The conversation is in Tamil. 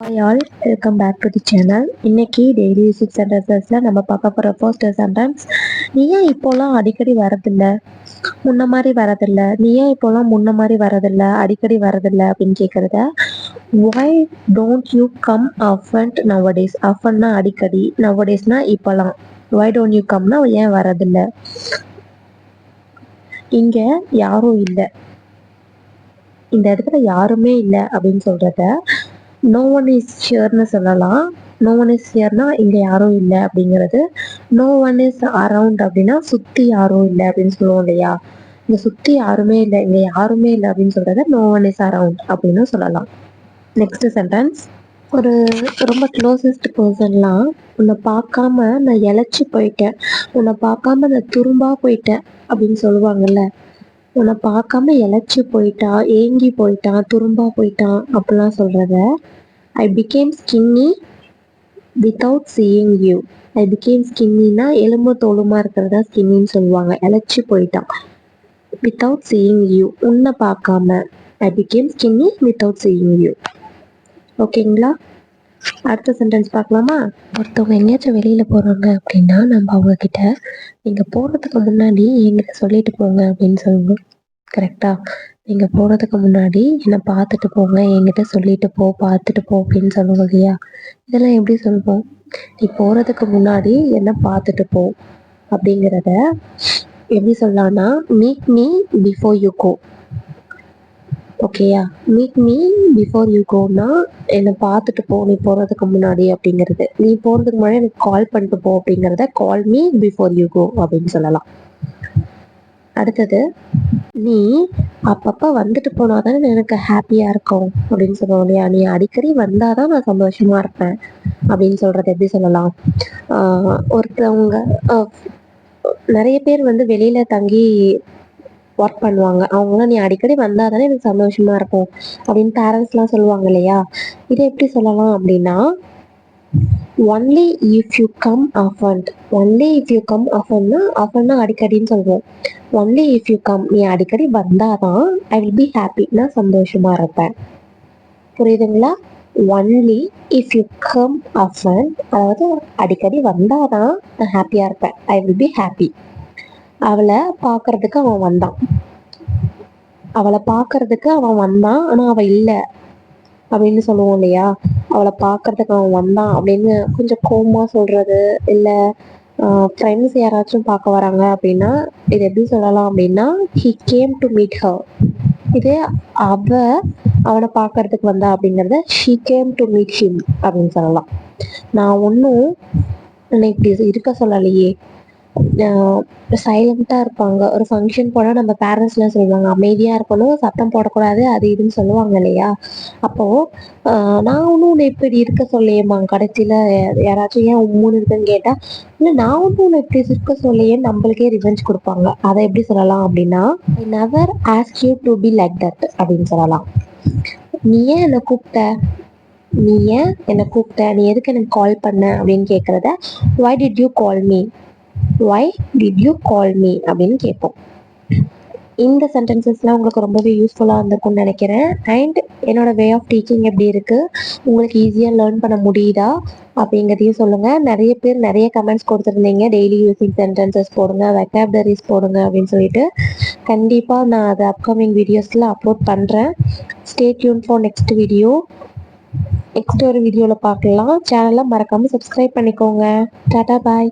Hi all, welcome back to the channel. இன்னைக்கு டெய்லி யூசிக் சென்டென்சஸ்ல நம்ம பார்க்க போற ஃபர்ஸ்ட் சென்டென்ஸ், நீ ஏன் இப்போலாம் அடிக்கடி வரதில்ல, முன்ன மாதிரி வரதில்ல, நீ ஏன் இப்போலாம் முன்ன மாதிரி வரதில்ல, அடிக்கடி வரதில்ல அப்படின்னு கேட்கறத, why don't you come often nowadays? oftenனா அடிக்கடி, nowadaysனா இப்போலாம். why don't you comeனா ஏன் வரதில்ல. இங்க யாரும் இல்லை, இந்த இடத்துல யாருமே இல்லை அப்படின்னு சொல்றத நோ ஒன் இஸ் ஹியர்னு சொல்லலாம். நோ ஒன் இஸ் ஹியர்னா இங்கே யாரும் இல்லை அப்படிங்கிறது. நோ ஒன் இஸ் அரவுண்ட் அப்படின்னா சுற்றி யாரும் இல்லை அப்படின்னு சொல்லுவோம் இல்லையா. இங்கே சுற்றி யாருமே இல்லை, இங்கே யாருமே இல்லை அப்படின்னு சொல்கிறத நோ ஒன் இஸ் அரவுண்ட் அப்படின்னு சொல்லலாம். நெக்ஸ்ட் சென்டென்ஸ், ஒரு ரொம்ப க்ளோசஸ்ட் பர்சன்லாம் உன்னை பார்க்காம நான் இழைச்சி போயிட்டேன், உன்னை பார்க்காம நான் துரும்பா போயிட்டேன் அப்படின்னு சொல்லுவாங்கல்ல. உன்னை பார்க்காம இழைச்சி போயிட்டான், ஏங்கி போயிட்டான், துரும்பா போயிட்டான் அப்படிலாம் சொல்கிறத I became skinny without seeing you. I became skinnyனா எலும்பு தோலுமா இருக்கிறதா ஸ்கின்னின்னு சொல்லுவாங்க. இழைச்சி போயிட்டான். without seeing you, உன்னை பார்க்காம. I became skinny without seeing you. ஓகேங்களா? அடுத்த சென்டென்ஸ் பார்க்கலாமா? ஒருத்தவங்க எங்கேயாச்சும் வெளியில் போகிறாங்க அப்படின்னா நம்ம அவங்கக்கிட்ட நீங்கள் போகிறதுக்கு முன்னாடி என்கிட்ட சொல்லிட்டு போங்க அப்படின்னு சொல்லுவோம். கரெக்டா? நீங்கள் போகிறதுக்கு முன்னாடி என்னை பார்த்துட்டு போங்க, என்கிட்ட சொல்லிட்டு போ, பார்த்துட்டு போ அப்படின்னு சொல்லுவோம் இல்லையா. இதெல்லாம் எப்படி சொல்லுவோம்? நீ போகிறதுக்கு முன்னாடி என்னை பார்த்துட்டு போ அப்படிங்கிறத எப்படி சொல்லலாம்னா, meet me before you go. ஓகேயா? மீட் மீ பிஃபோர் யூ கோனா என்னை பார்த்துட்டு போ நீ போகிறதுக்கு முன்னாடி அப்படிங்கிறது. நீ போகிறதுக்கு முன்னாடி எனக்கு கால் பண்ணிட்டு போ அப்படிங்கிறத call me before you go அப்படின்னு சொல்லலாம். அடுத்தது, நீ அப்பப்போ வந்துட்டு போனால் தானே எனக்கு ஹாப்பியாக இருக்கும் அப்படின்னு சொல்லுவோம் இல்லையா. நீ அடிக்கடி வந்தால் தான் நான் சந்தோஷமாக இருப்பேன் அப்படின்னு சொல்கிறது எப்படி சொல்லலாம்? ஒருத்தவங்க நிறைய பேர் வந்து வெளியில் தங்கி ஒர்க் பண்ணுவாங்க. அவங்களாம் நீ அடிக்கடி வந்தால் தானே எனக்கு சந்தோஷமாக இருக்கும் அப்படின்னு பேரண்ட்ஸ்லாம் சொல்லுவாங்க இல்லையா. இதை எப்படி சொல்லலாம் அப்படின்னா, only if you come often. Only if you come oftenனா oftenனா அடிக்கடின்னு சொல்லுவோம். ஒன்லி இஃப் யூ கம், நீ அடிக்கடி வந்தாதான் ஐ வில் பி ஹாப்பி, நான் சந்தோஷமா இருப்பேன். புரியுதுங்களா? Only if you come often, அதாவது அடிக்கடி வந்தாதான் நான் ஹாப்பியா இருப்பேன், ஐ வில் பி ஹாப்பி. அவளை பார்க்கறதுக்கு அவன் வந்தான், அவளை பார்க்கறதுக்கு அவன் வந்தான் ஆனால் அவள் இல்லை அப்படின்னு சொல்லுவோம் இல்லையா. அவளை பார்க்கறதுக்கு அவன் வந்தான் அப்படின்னு கொஞ்சம் கோவமா சொல்றது, இல்லை ஃப்ரெண்ட்ஸ் யாராச்சும் பார்க்க வராங்க அப்படின்னா இது எப்படி சொல்லலாம் அப்படின்னா, he came to meet her. இதே அவனை பார்க்கறதுக்கு வந்தா அப்படிங்கிறத she came to meet him அப்படின்னு சொல்லலாம். நான் ஒன்றும் என்னை இப்படி இருக்க சொல்லலையே. சைலண்ட்டாக இருப்பாங்க. ஒரு ஃபங்க்ஷன் போனால் நம்ம பேரண்ட்ஸ்லாம் சொல்லுவாங்க அமைதியாக இருக்கணும், சத்தம் போடக்கூடாது, அது இதுன்னு சொல்லுவாங்க இல்லையா. அப்போது நான் ஒன்றும் உன்னை இப்படி இருக்க சொல்லையேம்மா, கடைசியில் யாராச்சும் ஏன் உம்முன்னு இருக்குன்னு கேட்டால், இல்லை நான் ஒன்றும் உன்னை இப்படி இருக்க சொல்லையேன்னு நம்மளுக்கே ரிவெஞ்ச் கொடுப்பாங்க. அதை எப்படி சொல்லலாம் அப்படின்னா, I never ask you to be like that அப்படின்னு சொல்லலாம். நீ ஏன் என்னை கூப்பிட்ட, நீ ஏன் என்னை கூப்பிட்ட, நீ எதுக்கு எனக்கு கால் பண்ண அப்படின்னு கேட்குறத why did you call me, why did you call me அப்படின்னு கேட்போம். இந்த சென்டென்சஸ்லாம் உங்களுக்கு ரொம்பவே யூஸ்ஃபுல்லாக இருந்திருக்கும்னு நினைக்கிறேன். அண்ட் என்னோட வே ஆஃப் டீச்சிங் எப்படி இருக்குது, உங்களுக்கு ஈஸியாக லேர்ன் பண்ண முடியுதா அப்படிங்கிறதையும் சொல்லுங்கள். நிறைய பேர் நிறைய கமெண்ட்ஸ் கொடுத்துருந்தீங்க, டெய்லி யூசிங் சென்டென்சஸ் போடுங்க, வெக்காபுலரிஸ் போடுங்க அப்படின்னு சொல்லிட்டு. கண்டிப்பாக நான் அதை அப்கமிங் வீடியோஸில் அப்லோட் பண்ணுறேன். Stay tune for next video. Next ஒரு வீடியோவில் பார்க்கலாம். சேனலை மறக்காமல் சப்ஸ்கிரைப் பண்ணிக்கோங்க. டாடா பாய்.